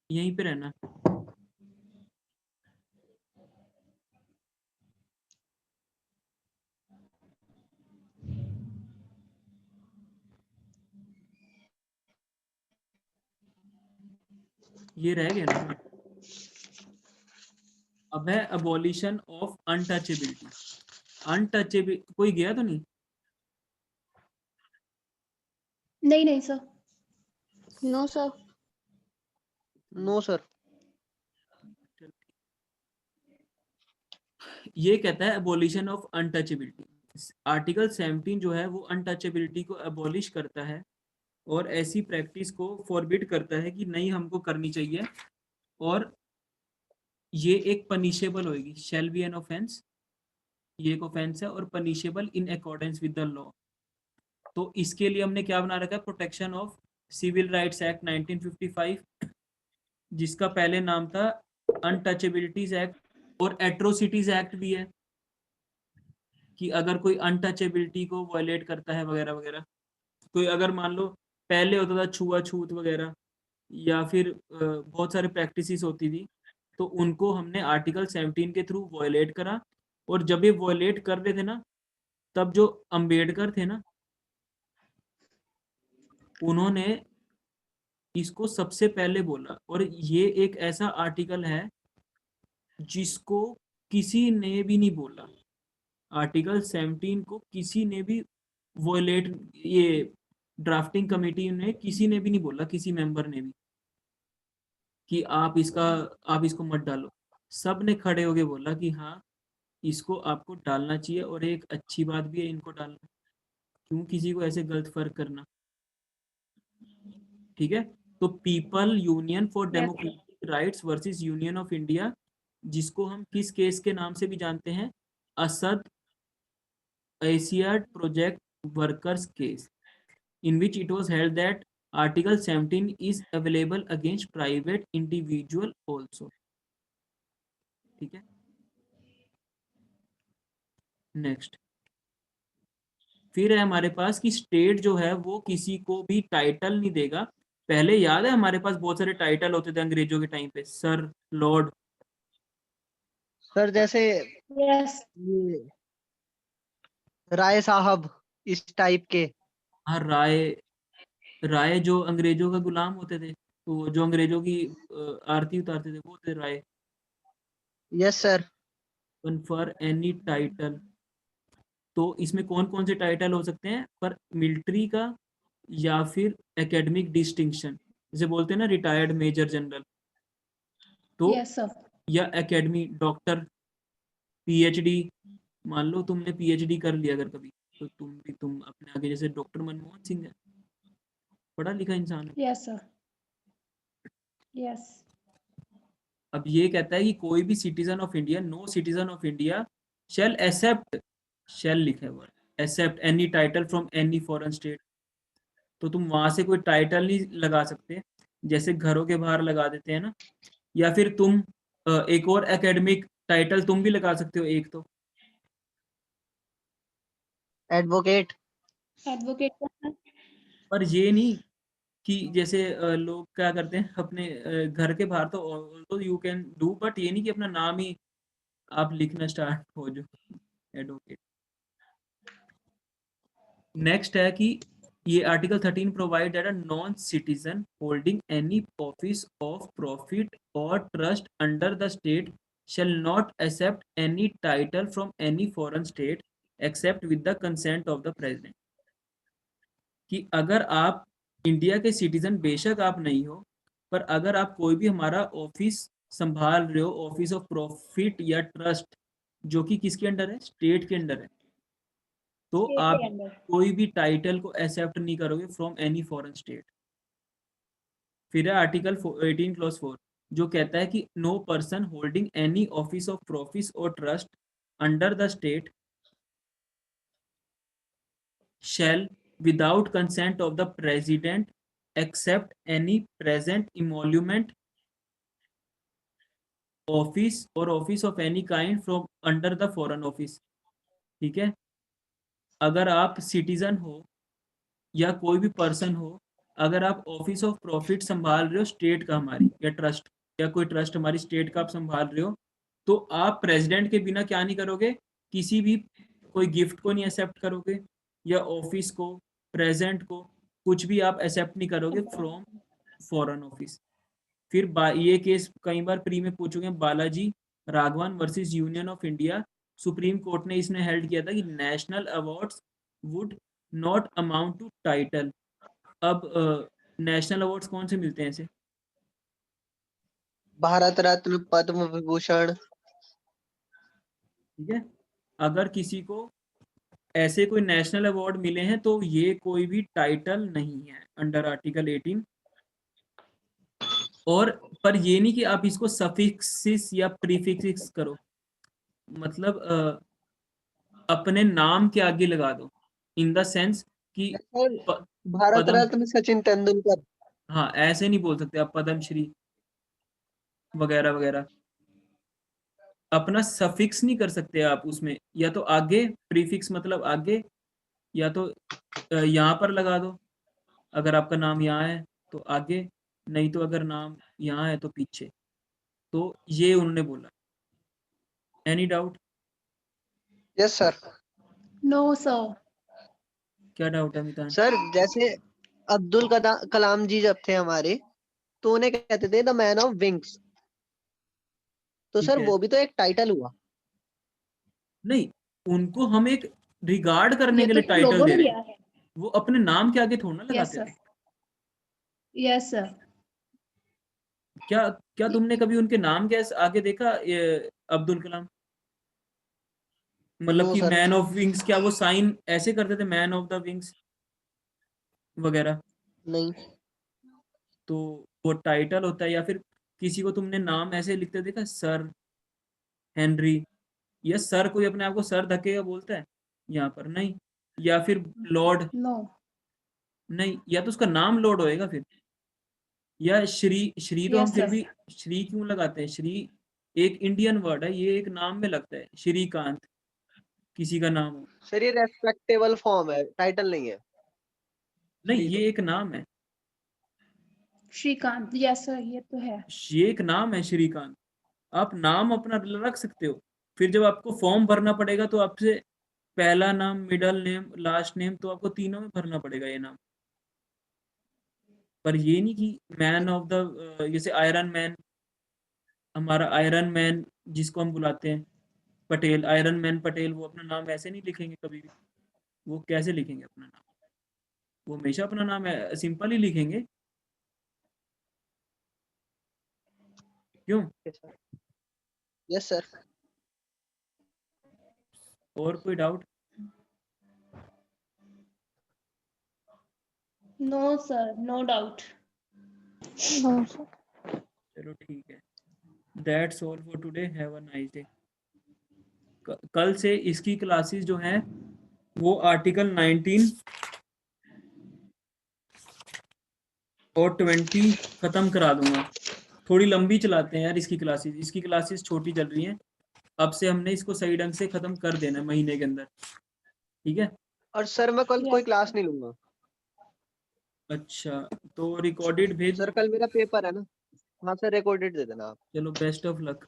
यहीं पे रहना। ये रह गया ना। अब है अबॉलिशन ऑफ अनटचेबिलिटी। अनटचेबिलिटी कोई गया तो नहीं? नहीं नहीं sir. No sir. No sir. ये कहता है अबॉलिशन ऑफ अनटचेबिलिटी। आर्टिकल 17 जो है वो अनटचेबिलिटी को अबॉलिश करता है और ऐसी प्रैक्टिस को फॉरबिड करता है कि नहीं हमको करनी चाहिए, और ये एक पनिशेबल होगी, शैल बी एन ऑफेंस। ये एक ऑफेंस है और punishable in accordance with the law. तो इसके लिए हमने क्या बना रखा है, protection of civil rights act 1955, जिसका पहले नाम था अनटचेबिलिटीज एक्ट, और एट्रोसिटीज एक्ट भी है कि अगर कोई अनटचेबिलिटी को वायलेट करता है वगैरह वगैरह, कोई अगर मान लो पहले होता था छुआछूत वगैरह या फिर बहुत सारे प्रैक्टिसेस होती थी, तो उनको हमने आर्टिकल 17 के थ्रू वायलेट करा। और जब ये वायलेट कर रहे थे ना, तब जो अंबेडकर थे ना, उन्होंने इसको सबसे पहले बोला। और ये एक ऐसा आर्टिकल है जिसको किसी ने भी नहीं बोला। आर्टिकल 17 को किसी ने भी वॉयलेट, ये ड्राफ्टिंग कमेटी ने किसी ने भी नहीं बोला, किसी मेंबर ने भी, कि आप इसको मत डालो। सब ने खड़े होके बोला कि हाँ इसको आपको डालना चाहिए, और एक अच्छी बात भी है इनको डालना। क्यों किसी को ऐसे गलत फर्क करना? ठीक है। तो people union for democratic rights versus Union of India, जिसको हम किस केस के नाम से भी जानते हैं, Asad Asiad project workers case, in which it was held that Article 17 is available against private individual also. ठीक है। नेक्स्ट फिर है हमारे पास कि स्टेट जो है वो किसी को भी टाइटल नहीं देगा। पहले याद है हमारे पास बहुत सारे टाइटल होते थे अंग्रेजों के टाइम पे, सर, लॉर्ड। सर जैसे यस ये राय साहब, इस टाइप के। हाँ, राय। राय जो अंग्रेजों का गुलाम होते थे, तो जो अंग्रेजों की आरती उतारते थे वो थे Rai. Yes sir. Confer any title, तो इसमें कौन कौन से टाइटल हो सकते हैं, पर मिलिट्री का या फिर एकेडमिक डिस्टिंक्शन, जैसे बोलते हैं ना रिटायर्ड मेजर जनरल, तो यस सर। या एकेडमी, डॉक्टर, पीएचडी। मान लो तुमने पीएचडी कर लिया अगर कभी, तो तुम अपने आगे, जैसे डॉक्टर मनमोहन सिंह है, पढ़ा लिखा इंसान है। Yes sir. यस। अब ये कहता है कि कोई भी citizen of India, no citizen of India shall accept, shall लिखा है word, except any title from any foreign state. तो तुम वहां से कोई टाइटल नहीं लगा सकते, जैसे घरों के बाहर लगा देते हैं ना। या फिर तुम एक और एकेडमिक टाइटल तुम भी लगा सकते हो एक तो, एडवोकेट। एडवोकेट। पर ये नहीं कि जैसे लोग क्या करते हैं अपने घर के बाहर तो यू कैन डू, बट ये नहीं कि अपना नाम ही आप लिखना स्टार्ट हो जो एडवोकेट। नेक्स्ट है कि ये article 13 provide that a non citizen holding any office of profit or trust under the state shall not accept any title from any foreign state except with the consent of the president। कि अगर आप India के citizen बेशक आप नहीं हो, पर अगर आप कोई भी हमारा ऑफिस संभाल रहे हो, ऑफिस ऑफ प्रॉफिट या ट्रस्ट, जो कि किसके अंडर है, स्टेट के अंडर है, तो आप कोई भी टाइटल को एक्सेप्ट नहीं करोगे फ्रॉम एनी फॉरेन स्टेट। फिर है आर्टिकल 18 क्लॉज 4, जो कहता है कि no person holding any office of profit or trust under the state shall without consent of the president accept any present emolument office or office of any kind from under the foreign office। ठीक है। अगर आप citizen हो या कोई भी person हो, अगर आप ऑफिस ऑफ प्रॉफिट संभाल रहे हो स्टेट का हमारी, या ट्रस्ट, या कोई ट्रस्ट हमारी स्टेट का आप संभाल रहे हो, तो आप प्रेसिडेंट के बिना क्या नहीं करोगे, किसी भी कोई गिफ्ट को नहीं एक्सेप्ट करोगे, या ऑफिस को, प्रेजेंट को, कुछ भी आप एक्सेप्ट नहीं करोगे फ्रॉम फॉरेन ऑफिस। फिर ये केस कई बार प्री में पूछोगे, Balaji Raghavan versus Union of India, supreme court ने इसने हेल्ड किया था कि national awards would not amount to title. अब नेशनल अवार्ड्स कौन से मिलते हैं ऐसे? भारत रत्न, पद्म विभूषण। ठीक है, अगर किसी को ऐसे कोई नेशनल अवार्ड मिले हैं तो ये कोई भी टाइटल नहीं है अंडर आर्टिकल 18। और पर ये नहीं कि आप इसको सफिक्सिस या प्रीफिक्सिस करो, मतलब अपने नाम के आगे लगा दो, इन द सेंस कि भारत पद्म, रत्न सचिन तेंदुलकर। हाँ ऐसे नहीं बोल सकते आप पद्मश्री वगैरह वगैरह, अपना सफिक्स नहीं कर सकते आप उसमें, या तो आगे प्रीफिक्स मतलब आगे, या तो यहाँ पर लगा दो, अगर आपका नाम यहाँ है तो आगे, नहीं तो अगर नाम यहाँ है तो पीछे। तो ये उन्होंने बोला। Any doubt? Yes sir. No, sir. क्या डाउट है मितान? सर जैसे अब्दुल कलाम जी जब थे हमारे, तो उन्हें कहते थे द मैन ऑफ विंग्स। तो ठीक सर है, वो भी तो एक टाइटल हुआ। नहीं, उनको हम एक रिगार्ड करने ये के तो लिए टाइटल लोगों दे ने रहे दिया हैं, है। वो अपने नाम के आगे थोड़ा ना Yes, लगाते sir. थे। Yes, sir. क्या क्या तुमने कभी उनके नाम के आगे देखा अब्दुल कलाम? मतलब नो कि सर। मैन ऑफ विंग्स, क्या वो साइन ऐसे करते थे, मैन ऑफ द विंग्स वगैरह? नहीं। तो वो टाइटल होता है। या फिर किसी को तुमने नाम ऐसे लिखते देखा, सर हेनरी, या सर कोई अपने आप को सर धकेगा बोलता है यहाँ पर? नहीं। या फिर लॉर्ड, No. नहीं, या तो उसका नाम लॉर्ड होएगा फिर, या श्री, श्री तो हम Yes, फिर sir. भी श्री क्यों लगाते हैं? श्री एक इंडियन वर्ड है, ये एक नाम में लगता है, श्रीकांत किसी का नाम हो। सर ये रेस्पेक्टेबल फॉर्म है, टाइटल नहीं है। नहीं, ये एक नाम है, श्रीकांत। Yes, sir. ये तो है। ये एक नाम है श्रीकांत। आप नाम अपना रख सकते हो, फिर जब आपको फॉर्म भरना पड़ेगा तो आपसे पहला नाम, मिडल नेम, लास्ट नेम, तो आपको तीनों में भरना पड़ेगा ये नाम। पर ये नहीं कि मैन ऑफ द, जैसे आयरन मैन, हमारा आयरन मैन जिसको हम बुलाते हैं पटेल, आयरन मैन पटेल, वो अपना नाम ऐसे नहीं लिखेंगे कभी भी। वो कैसे लिखेंगे अपना नाम? वो हमेशा अपना नाम सिंपल ही लिखेंगे। क्यों? Yes sir. और कोई doubt? No, sir. No doubt. No, sir. चलो ठीक है, that's all for today, have a nice day. कल से इसकी क्लासेस जो हैं वो आर्टिकल 19 और 20 खत्म करा दूंगा। थोड़ी लंबी चलाते हैं यार इसकी क्लासेस, इसकी क्लासेस छोटी चल रही हैं। अब से हमने इसको सही ढंग से खत्म कर देना है महीने के अंदर, ठीक है? और सर मैं कल Yes. कोई क्लास नहीं लूंगा। अच्छा, तो रिकॉर्डेड भेज सर दो। कल मेरा पेपर है ना। हाँ सर, रिकॉर्डेड दे देना आप। चलो, बेस्ट ऑफ लक।